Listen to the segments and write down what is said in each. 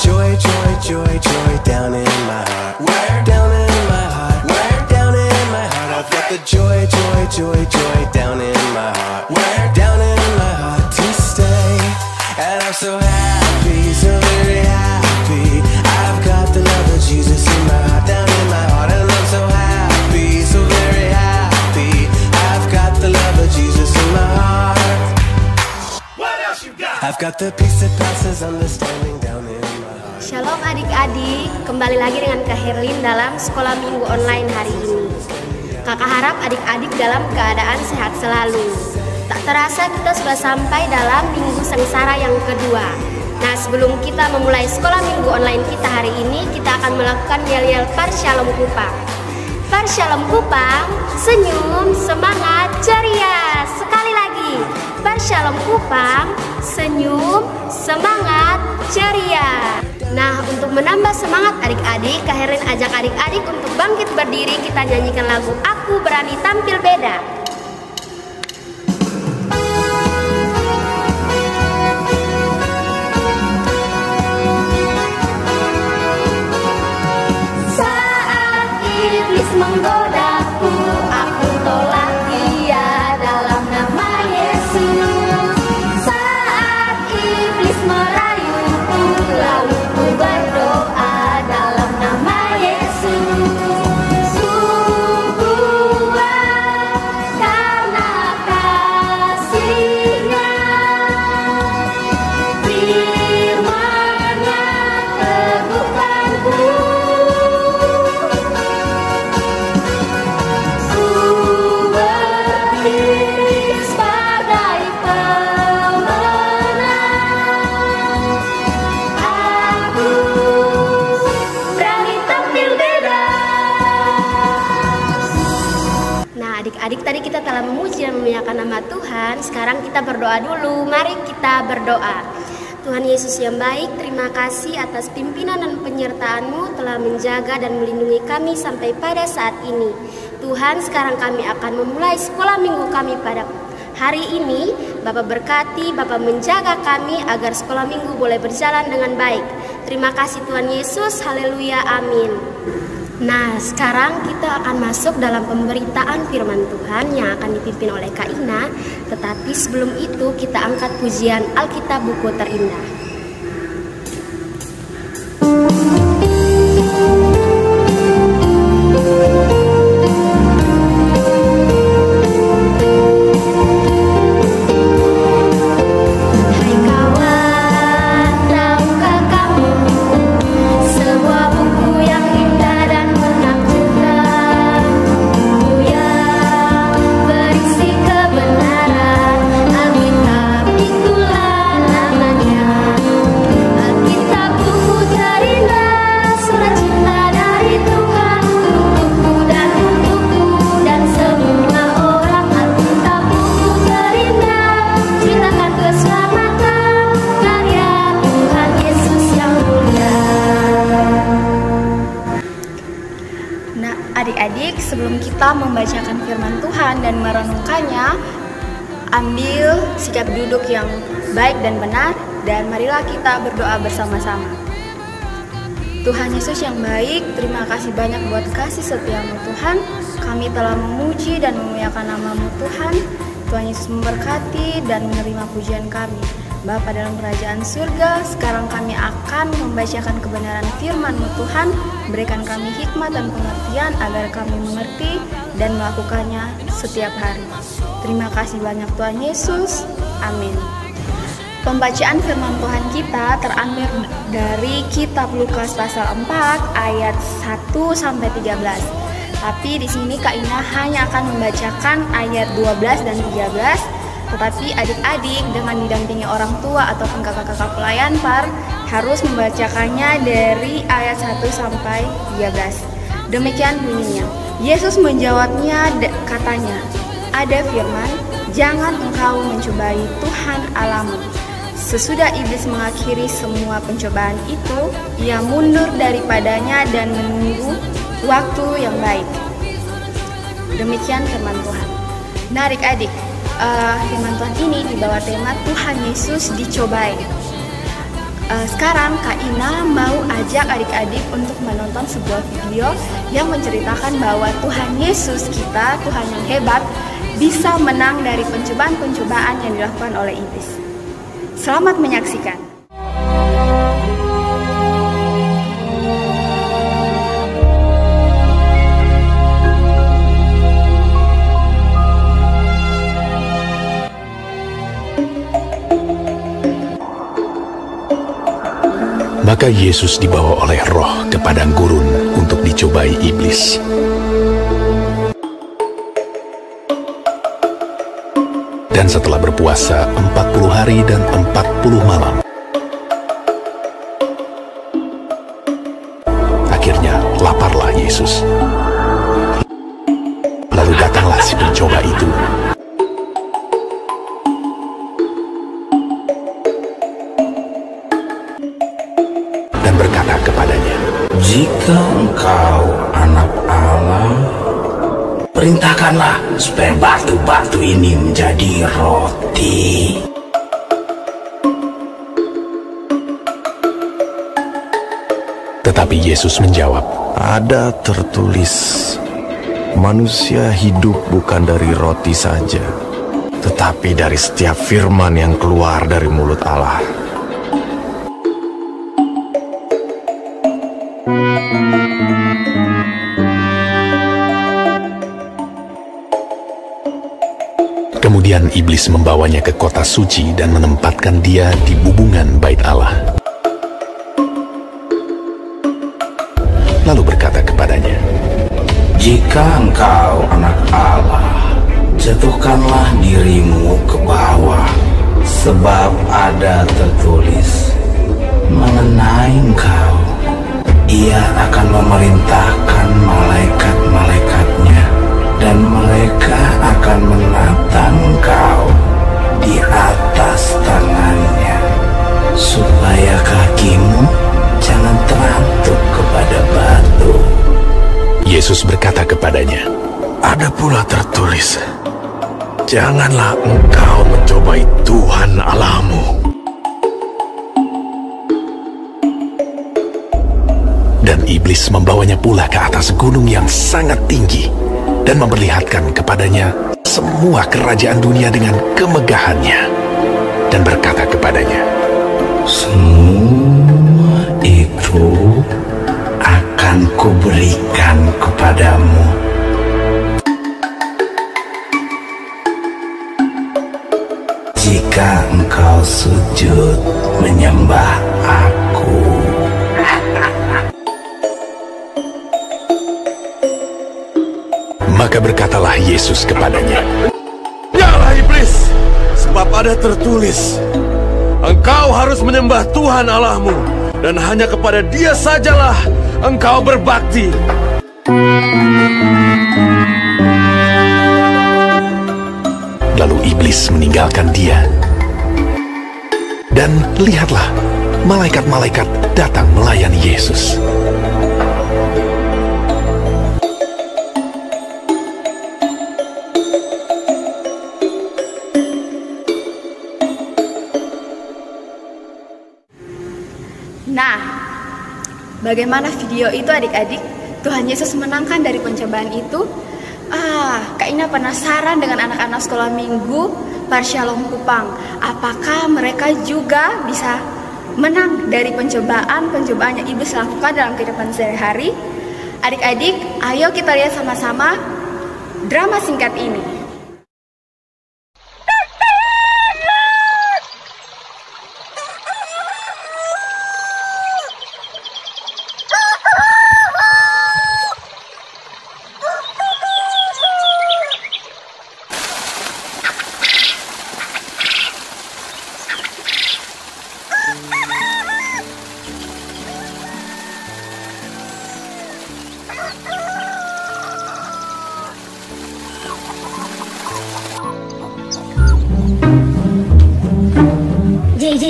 Joy, joy, joy, joy down in my heart. Where? Down in my heart. Where? Down in my heart. I've got the joy, joy, joy, joy down in my heart. Where? Down in my heart to stay. And I'm so happy, so very happy. I've got the love of Jesus in my heart, down in my heart. And I'm so happy, so very happy. I've got the love of Jesus in my heart. What else you got? I've got the peace that passes understanding down in my heart. Shalom adik-adik, kembali lagi dengan Kak Herlin dalam sekolah minggu online hari ini. Kakak harap adik-adik dalam keadaan sehat selalu. Tak terasa kita sudah sampai dalam minggu sengsara yang kedua. Nah, sebelum kita memulai sekolah minggu online kita hari ini, kita akan melakukan yel-yel Parshalom Kupang. Parshalom Kupang, senyum, semangat, ceria. Sekali lagi, Parshalom Kupang, senyum, semangat, ceria. Nah, untuk menambah semangat adik-adik, Kak Herlin ajak adik-adik untuk bangkit berdiri. Kita nyanyikan lagu Aku Berani Tampil Beda. Saat iblis menggodaku, aku tolak dia dalam nama Yesus. Saat iblis merayuku, lalu berdoa dalam nama Yesus. Sungguh karena kasih-Nya, firman-Nya teguhkanku. Ku berdiri sebagai pemenang. Aku berani tampil beda. Nah, adik-adik, tadi kita telah memuji dan memuliakan nama Tuhan. Sekarang kita berdoa dulu. Mari kita berdoa. Tuhan Yesus yang baik, terima kasih atas pimpinan dan penyertaan-Mu telah menjaga dan melindungi kami sampai pada saat ini. Tuhan, sekarang kami akan memulai sekolah minggu kami pada hari ini. Bapak berkati, Bapak menjaga kami agar sekolah minggu boleh berjalan dengan baik. Terima kasih Tuhan Yesus, haleluya, amin. Nah, sekarang kita akan masuk dalam pemberitaan firman Tuhan yang akan dipimpin oleh Kak Ina. Tetapi sebelum itu kita angkat pujian Alkitab buku terindah. Hai kawan, tahukah kamu sebuah buku yang indah dan menakjubkan, buku yang berisi kebenaran. Alkitab itulah namanya, Alkitab buku terindah, surat cinta dari Tuhan untukku dan semua orang. Alkitab buku terindah, ceritakan keselamatan karya Tuhan Yesus yang mulia. Nah, adik-adik, sebelum kita membacakan firman Tuhan dan merenungkannya, ambil sikap duduk yang baik dan benar, dan marilah kita berdoa bersama-sama. Tuhan Yesus yang baik, terima kasih banyak buat kasih setia-Mu Tuhan. Kami telah memuji dan memuliakan nama-Mu Tuhan. Tuhan Yesus memberkati dan menerima pujian kami. Bapa dalam kerajaan surga, sekarang kami akan membacakan kebenaran firman-Mu Tuhan. Berikan kami hikmat dan pengertian agar kami mengerti dan melakukannya setiap hari. Terima kasih banyak Tuhan Yesus. Amin. Pembacaan firman Tuhan kita terambil dari kitab Lukas pasal 4 ayat 1 sampai 13. Tapi di sini Kak Ina hanya akan membacakan ayat 12 dan 13. Tetapi adik-adik dengan didampingi orang tua ataupun kakak-kakak pelayan par harus membacakannya dari ayat 1 sampai 13. Demikian bunyinya. Yesus menjawabnya katanya, ada firman, jangan engkau mencobai Tuhan Allahmu. Sesudah iblis mengakhiri semua pencobaan itu, ia mundur daripadanya dan menunggu waktu yang baik. Demikian firman Tuhan. Nah adik-adik, firman Tuhan ini dibawa tema Tuhan Yesus dicobai. Sekarang Kak Ina mau ajak adik-adik untuk menonton sebuah video yang menceritakan bahwa Tuhan Yesus kita, Tuhan yang hebat, bisa menang dari pencobaan-pencobaan yang dilakukan oleh iblis. Selamat menyaksikan. Maka Yesus dibawa oleh Roh ke padang gurun untuk dicobai iblis. Dan setelah berpuasa 40 hari dan 40 malam, akhirnya laparlah Yesus. Lalu datanglah si pencoba itu. Dan berkata kepadanya, "Jika engkau anak Allah, perintahkanlah supaya batu-batu ini menjadi roti." Tetapi Yesus menjawab, Ada tertulis, manusia hidup bukan dari roti saja, tetapi dari setiap firman yang keluar dari mulut Allah. Kemudian iblis membawanya ke kota suci dan menempatkan dia di bubungan bait Allah. Lalu berkata kepadanya, "Jika engkau anak Allah, jatuhkanlah dirimu ke bawah, sebab ada tertulis mengenai engkau, Ia akan memerintahkan malaikat-malaikatnya, dan mereka akan menatang engkau di atas tangannya, supaya kakimu jangan terantuk kepada batu." Yesus berkata kepadanya, Ada pula tertulis, janganlah engkau mencobai Tuhan Allahmu. Dan iblis membawanya pula ke atas gunung yang sangat tinggi dan memperlihatkan kepadanya semua kerajaan dunia dengan kemegahannya, dan berkata kepadanya, "Semua itu akan kuberikan kepadamu jika engkau sujud menyembah Aku." Maka berkatalah Yesus kepadanya, Nyala iblis, sebab ada tertulis, engkau harus menyembah Tuhan Allahmu, dan hanya kepada Dia sajalah engkau berbakti. Lalu iblis meninggalkan dia. Dan lihatlah, malaikat-malaikat datang melayani Yesus. Nah, bagaimana video itu adik-adik? Tuhan Yesus menangkan dari pencobaan itu. Kak Ina penasaran dengan anak-anak sekolah minggu Parshalom Kupang. Apakah mereka juga bisa menang dari pencobaan-pencobaan yang iblis lakukan dalam kehidupan sehari-hari? Adik-adik, ayo kita lihat sama-sama drama singkat ini.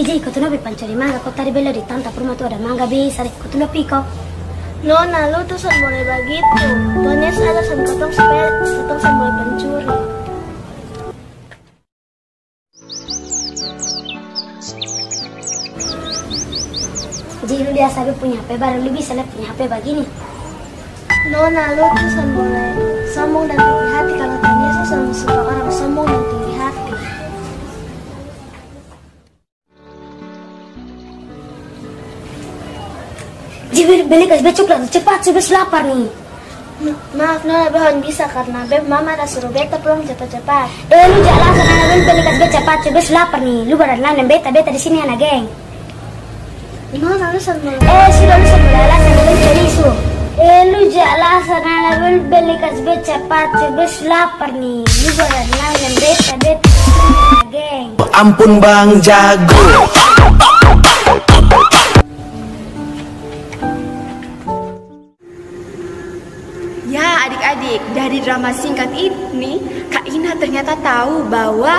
Ji, kau tuh nabi pancari mangga, kau tadi bela di tantap rumah tuh ada mangga bisa deh, kau tuh nabi kau. Nona, lu tuh boleh begitu. Tuhan Yesus ada sama ketong supaya ketong boleh pencuri. Ji, lu biasa lu punya HP, baru lu bisa lihat punya HP begini. Nona, lu tuh boleh sombong dan tinggi hati kalau Tuhan Yesus suka orang sombong dan tinggi hati. Ji, beli kasih coklat cepat, sudah lapar nih. Maaf Nona, belum bisa karena Beb Mama ada suruh beta pulang cepat-cepat. Lu jalan sana, beli kasih cepat, sudah lapar nih. Lu badan lain beta di sini anak geng. Nona, lu sama. Sudah lu sama alasan lu cari isu. Lu jalan sana, beli kasih cepat, sudah lapar nih. Lu badan lain beta di sini anak geng. Ampun Bang Jago. Ya adik-adik, dari drama singkat ini Kak Ina ternyata tahu bahwa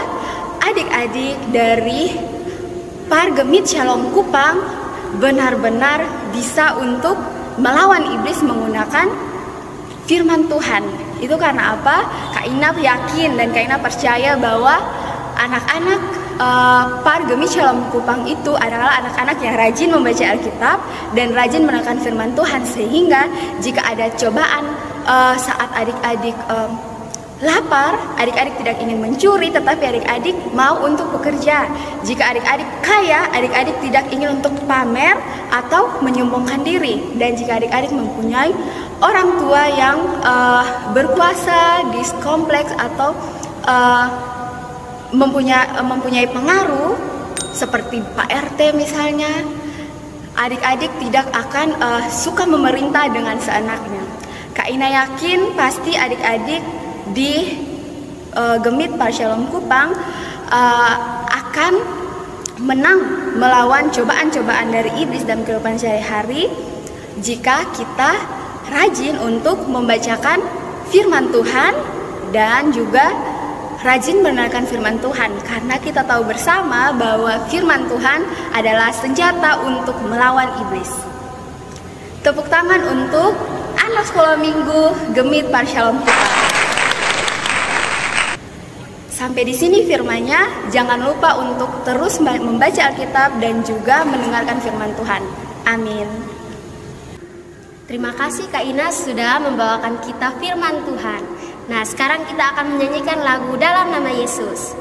adik-adik dari Pargemit Shalom Kupang benar-benar bisa untuk melawan iblis menggunakan firman Tuhan. Itu karena apa? Kak Ina yakin dan Kak Ina percaya bahwa anak-anak Pargemit Shalom Kupang itu adalah anak-anak yang rajin membaca Alkitab dan rajin menekan firman Tuhan, sehingga jika ada cobaan saat adik-adik lapar, adik-adik tidak ingin mencuri, tetapi adik-adik mau untuk bekerja. Jika adik-adik kaya, adik-adik tidak ingin untuk pamer atau menyombongkan diri. Dan jika adik-adik mempunyai orang tua yang berkuasa di kompleks atau mempunyai pengaruh seperti Pak RT misalnya, adik-adik tidak akan suka memerintah dengan seenaknya. Kak Ina yakin pasti adik-adik di Gemit Shalom Kupang akan menang melawan cobaan-cobaan dari iblis dalam kehidupan sehari-hari jika kita rajin untuk membacakan firman Tuhan dan juga rajin mendengarkan firman Tuhan, karena kita tahu bersama bahwa firman Tuhan adalah senjata untuk melawan iblis. Tepuk tangan untuk anak sekolah minggu Gemit Shalom Kupang. Sampai di sini firman-Nya. Jangan lupa untuk terus membaca Alkitab dan juga mendengarkan firman Tuhan. Amin. Terima kasih Kak Ina sudah membawakan kita firman Tuhan. Nah, sekarang kita akan menyanyikan lagu Dalam Nama Yesus.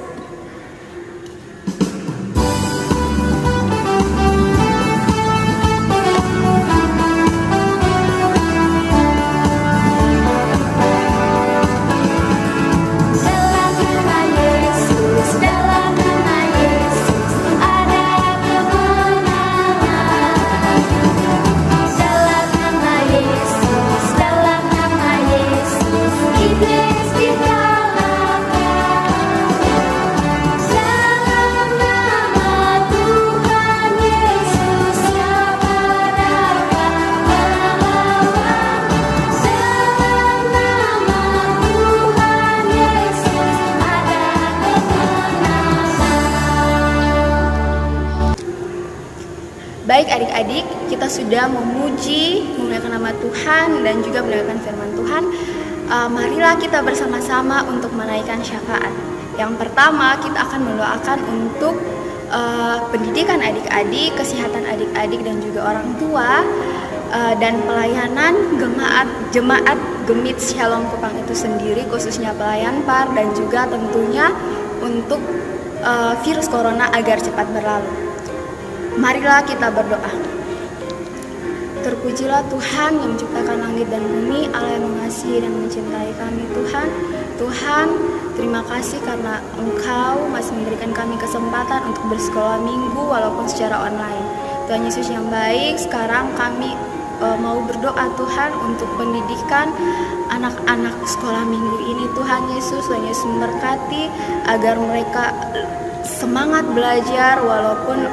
Baik adik-adik, kita sudah memuji, memuliakan nama Tuhan dan juga mendengarkan firman Tuhan. Marilah kita bersama-sama untuk menaikkan syafaat. Yang pertama, kita akan mendoakan untuk pendidikan adik-adik, kesehatan adik-adik dan juga orang tua, dan pelayanan jemaat Gemit Shalom Kupang itu sendiri, khususnya pelayan PAR dan juga tentunya untuk virus corona agar cepat berlalu. Marilah kita berdoa. Terpujilah Tuhan yang menciptakan langit dan bumi, Allah yang mengasihi dan mencintai kami Tuhan. Tuhan, terima kasih karena Engkau masih memberikan kami kesempatan untuk bersekolah minggu walaupun secara online. Tuhan Yesus yang baik, sekarang kami mau berdoa Tuhan untuk pendidikan anak-anak sekolah minggu ini. Tuhan Yesus memberkati agar mereka semangat belajar walaupun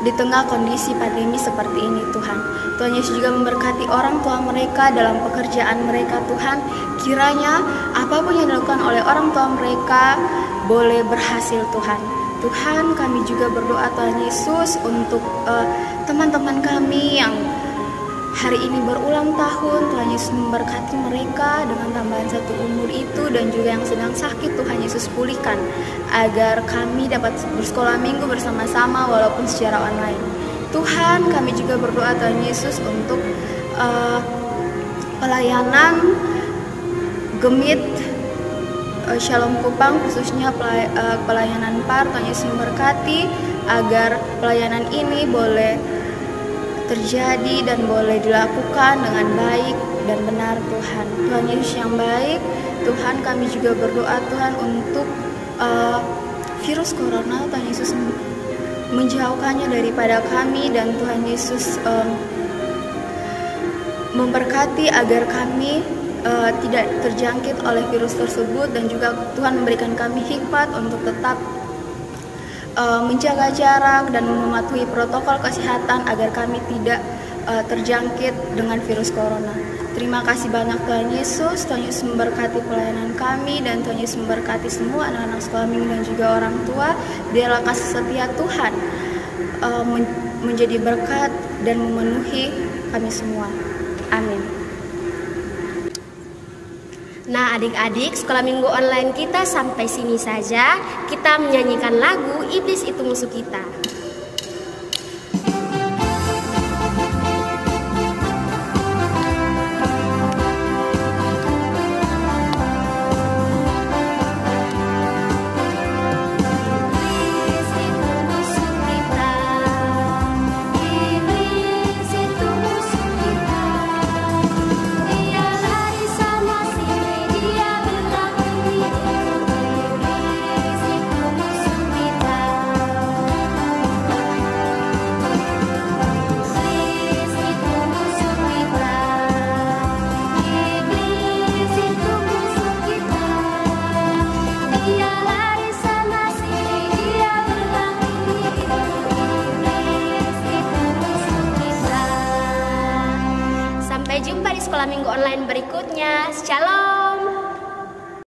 di tengah kondisi pandemi seperti ini Tuhan. Tuhan Yesus juga memberkati orang tua mereka dalam pekerjaan mereka Tuhan. Kiranya apapun yang dilakukan oleh orang tua mereka boleh berhasil Tuhan. Tuhan, kami juga berdoa Tuhan Yesus untuk teman-teman kami yang hari ini berulang tahun. Tuhan Yesus memberkati mereka dengan tambahan 1 umur itu, dan juga yang sedang sakit Tuhan Yesus pulihkan, agar kami dapat bersekolah minggu bersama-sama walaupun secara online. Tuhan, kami juga berdoa Tuhan Yesus untuk pelayanan Gemit Shalom Kupang, khususnya pelayanan PAR. Tuhan Yesus memberkati agar pelayanan ini boleh terjadi dan boleh dilakukan dengan baik dan benar Tuhan. Tuhan Yesus yang baik, Tuhan, kami juga berdoa Tuhan untuk virus corona. Tuhan Yesus menjauhkannya daripada kami, dan Tuhan Yesus memberkati agar kami tidak terjangkit oleh virus tersebut, dan juga Tuhan memberikan kami hikmat untuk tetap menjaga jarak dan mematuhi protokol kesehatan agar kami tidak terjangkit dengan virus corona. Terima kasih banyak Tuhan Yesus. Tuhan Yesus memberkati pelayanan kami, dan Tuhan Yesus memberkati semua anak-anak sekolah minggu dan juga orang tua. Biarlah kasih setia Tuhan menjadi berkat dan memenuhi kami semua. Amin. Nah, adik-adik, sekolah minggu online kita sampai sini saja. Kita menyanyikan lagu Iblis Itu Musuh Kita. Sampai jumpa di sekolah minggu online berikutnya. Shalom.